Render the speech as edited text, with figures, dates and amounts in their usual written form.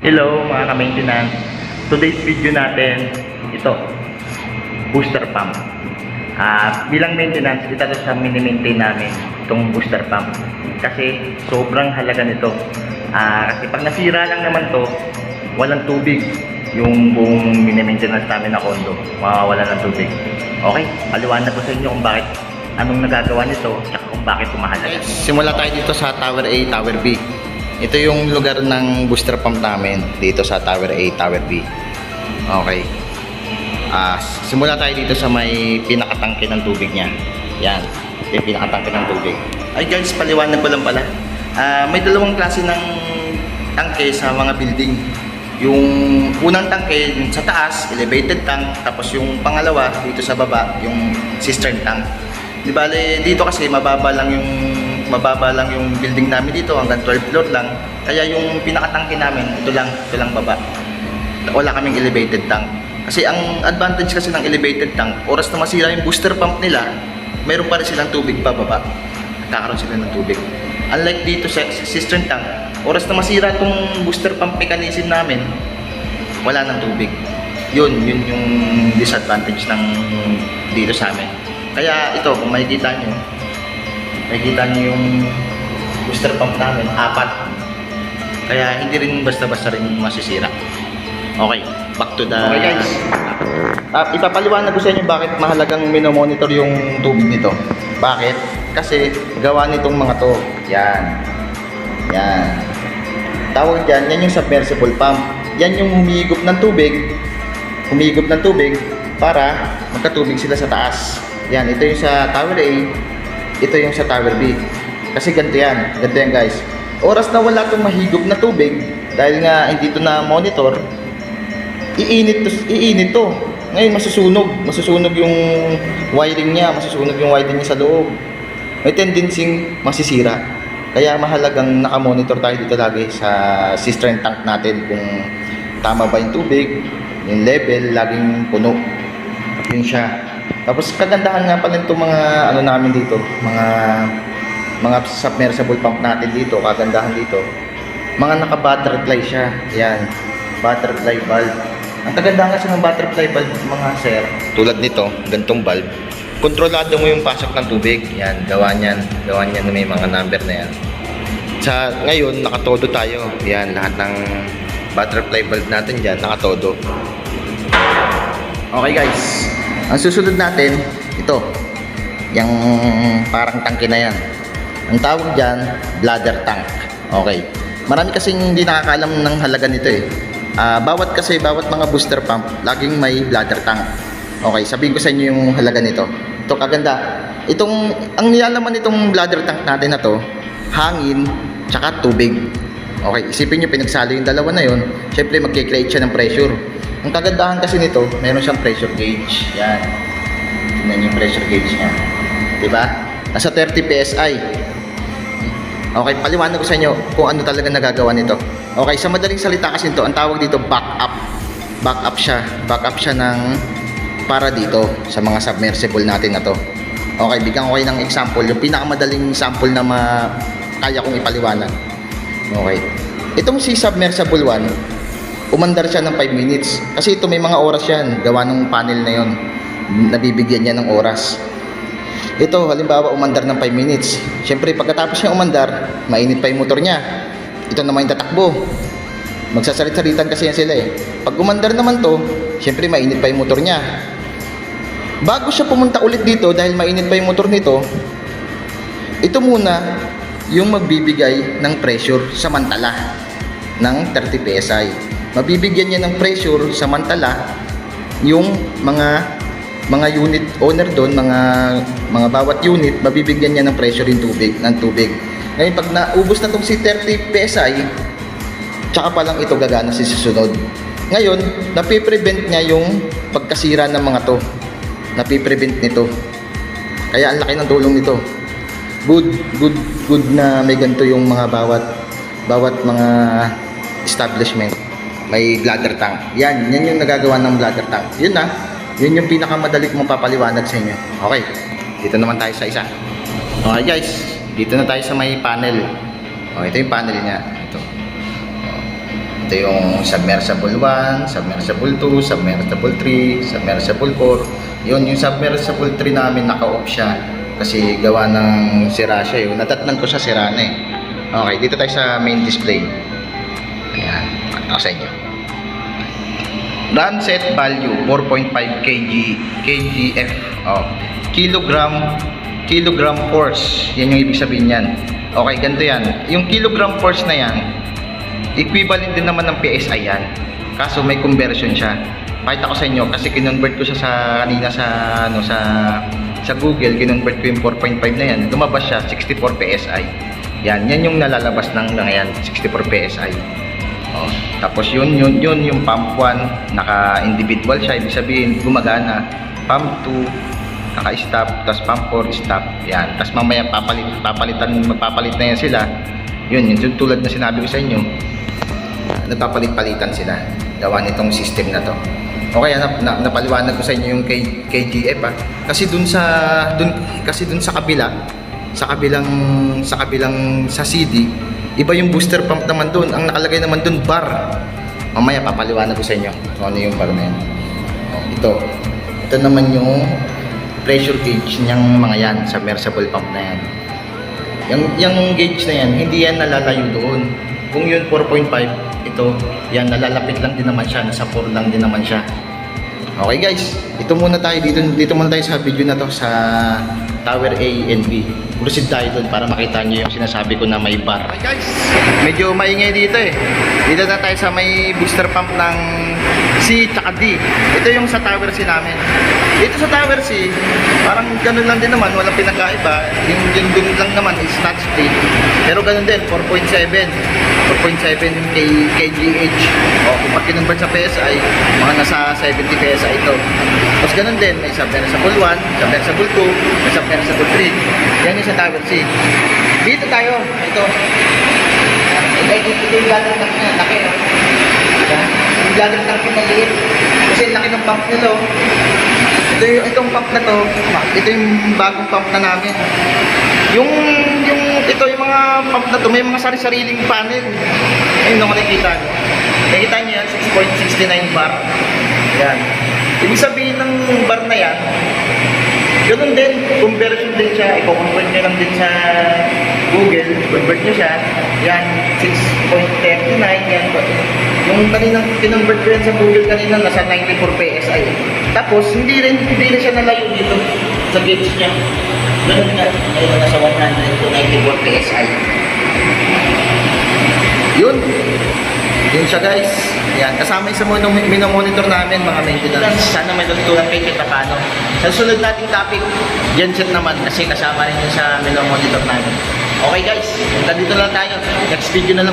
Hello mga ka-maintenance. Today's video natin, ito, booster pump. Bilang maintenance, ito sa mini-maintain namin, itong booster pump. Kasi sobrang halaga nito. Kasi pag nasira lang naman to, walang tubig. Yung buong mini-maintenance namin na condo, mawawala ng tubig. Okay, paliwanag ko sa inyo kung bakit, anong nagagawa nito, at kung bakit mahalaga. Simula tayo dito sa Tower A, Tower B. Ito yung lugar ng booster pump namin dito sa Tower A, Tower B. Okay. Simula tayo dito sa may pinakatangke ng tubig niya. Yan. Yung pinakatangke ng tubig. Ay guys, paliwanag ko lang pala. May dalawang klase ng tangke sa mga building. Yung unang tangke sa taas, elevated tank. Tapos yung pangalawa dito sa baba, yung cistern tank. Di bale, dito kasi mababa lang yung building namin dito, hanggang 12 floor lang. Kaya yung pinakatangke namin, ito lang baba. Wala kaming elevated tank. Kasi ang advantage kasi ng elevated tank, oras na masira yung booster pump nila, mayroon pa rin silang tubig pa baba. Kakaroon sila ng tubig. Unlike dito sa cistern tank, oras na masira itong booster pump mechanism namin, wala ng tubig. Yun yung disadvantage ng dito sa amin. Kaya ito, kung makikita nyo yung booster pump namin, 4. Kaya hindi rin basta-basta rin masisira. Okay, back to the... Okay guys, ipapaliwanag ko sa inyo bakit mahalagang minomonitor yung tubig nito. Bakit? Kasi gawa nitong mga to. Yan. Tawag dyan, yan yung submersible pump. Yan yung humihigop ng tubig para magkatubig sila sa taas. Yan, ito yung sa Tower A, ito yung sa Tower B. Kasi ganito yan guys. Oras na wala itong mahigop na tubig, dahil nga hindi ito na monitor, iinit to. Ngayon masusunog yung wiring niya, sa loob. May tendency masisira. Kaya mahalagang nakamonitor tayo dito lagi sa cistern tank natin kung tama ba yung tubig, yung level, laging puno. Yun siya. Tapos kagandahan nga pala itong mga ano namin dito, mga submersible pump natin dito, kagandahan dito. Mga naka-butterfly siya. Yan, butterfly valve. Ang kagandahan kasi ng butterfly valve, mga sir, tulad nito, gantong valve, kontrolado mo yung pasok ng tubig. Yan, gawa niyan na may mga number na yan. Sa ngayon, nakatodo tayo. Yan, lahat ng butterfly valve natin dyan, nakatodo. Okay guys, ang susunod natin, ito, yung parang tangke na yan. Ang tawag dyan, bladder tank. Okay. Marami kasing hindi nakakaalam ng halaga nito eh. Bawat mga booster pump, laging may bladder tank. Okay, sabihin ko sa inyo yung halaga nito. Ito kaganda. Ang nilalaman nitong bladder tank natin na to, hangin, tsaka tubig. Okay, isipin nyo, pinagsalo yung dalawa na yun, syempre magkikreate siya ng pressure. Ang kagandahan kasi nito, meron siyang pressure gauge. Yan. Tingnan yung pressure gauge niya. Diba? Nasa 30 PSI. Okay, paliwanag ko sa inyo kung ano talaga nagagawa nito. Okay, sa madaling salita kasi ito, ang tawag dito backup. Backup siya ng para dito sa mga submersible natin na to. Okay, bigyan ko kayo ng example. Yung pinakamadaling sample na kaya kong ipaliwanag. Okay. Itong si submersible 1, umandar siya ng 5 minutes. Kasi ito may mga oras yan. Gawa ng panel na yon. Nabibigyan niya ng oras. Ito, halimbawa, umandar ng 5 minutes. Siyempre, pagkatapos niya umandar, mainit pa yung motor niya. Ito naman yung tatakbo. Magsasalit-salitan kasi yan sila eh. Pag umandar naman to, siyempre, mainit pa yung motor niya. Bago siya pumunta ulit dito, dahil mainit pa yung motor nito, ito muna yung magbibigay ng pressure samantala ng 30 PSI. Mabibigyan niya ng pressure samantala yung mga unit owner doon, mga bawat unit, mabibigyan niya ng pressure ng tubig. Ngayon pag naubos na tong si 30 PSI, tsaka pa lang ito gagana si susunod. Ngayon, napiprevent niya yung pagkasira ng mga to. Napiprevent nito. Kaya ang laki ng tulong nito. Good na may ganito yung mga bawat mga establishment. May bladder tank. Yan yung nagagawa ng bladder tank. Yun yung pinakamadali kong mapapaliwanag sa inyo. Okay, dito naman tayo sa isa. Okay guys, dito na tayo sa may panel. Okay, ito yung panel niya. Ito. Ito yung submersible 1, submersible 2, submersible 3, submersible 4. Yun, yung submersible 3 namin naka-off siya kasi gawa ng sira siya. Yung natatnan ko siya, sira na eh. Okay, dito tayo sa main display. Ayan, ako sa inyo. Run set value 4.5 kgf. Oh, kilogram force. Yan yung ibig sabihin niyan. Okay, ganito yan. Yung kilogram force na yan, equivalent din naman ng PSI yan. Kaso may conversion siya. Pakita ko sa inyo kasi kinonvert ko siya sa kanina sa Google, kinonvert ko yung 4.5 na yan. Lumabas siya 64 PSI. Yan yung nalalabas ng yan, 64 PSI. Oh, tapos yun yung pump 1, naka-individual siya, ibig sabihin gumagana. Pump 2, naka-stop, tapos pump 4, stop. Yan. Tapos mamaya magpapalit na yan sila. Yun, tulad na sinabi ko sa inyo. Nagpapalit-palitan sila. Gawa nitong system na to. Okay, napaliwanag ko sa inyo yung KGF ha. Kasi dun sa kabilang sa CD, iba yung booster pump naman doon. Ang nakalagay naman doon bar. Mamaya papaliwanag ko sa inyo kung ano yung bar na yan. Ito naman yung pressure gauge niyang mga yan, submersible pump na yan. Yung gauge na yan, hindi yan nalalayo doon. Kung yun 4.5, ito, yan nalalapit lang din naman siya, nasa 4 lang din naman siya. Okay guys, dito muna tayo sa video na to sa Tower A and B. Proceed tayo doon para makita nyo yung sinasabi ko na may bar. Okay guys, medyo maingay dito eh. Dito na tayo sa may booster pump ng C tsaka D. Ito yung sa Tower C namin. Dito sa Tower C, parang ganun lang din naman, walang pinagkaiba. Yung dun lang naman is touch speed. Pero ganun din, 4.7 yung kgh. O kung pag kinonvert sa PSI, mga nasa 70 PSI ito. Tapos ganun din, may submersible 1, submersible 2, may submersible 3. Yan yung sa Tower C. Dito tayo, ito. Ito yung ladder tank niya, laki. Yung ladder tank yung maliit. Kasi laki ng pump nito. Itong pump na to, ito yung bagong pump na namin. Yung mga pump na to, may mga sari-sariling panel. Ayun ang nakikita nyo. Nakikita nyo yan, 6.69 bar. Yan. Ibig sabihin ng bar na yan, ganun din, conversion din siya. I-convert nyo lang din sa Google, convert nyo siya. Yan, 6.39 yan. Yung kanina, kinonvert ko yan sa Google kanina, nasa 94 PSI. Tapos, hindi rin siya nalayo dito sa gauge niya. Ganun nga, ayun, nasa 100 to 94 PSI. Yun siya guys. Yan, kasama yung sa minomonitor namin mga maintenance. Sana may natutunan kayo kahit paano. Sa susunod nating topic, genset naman kasi kasama rin yun sa minomonitor namin. Okay guys, dito lang tayo. Next video na lang.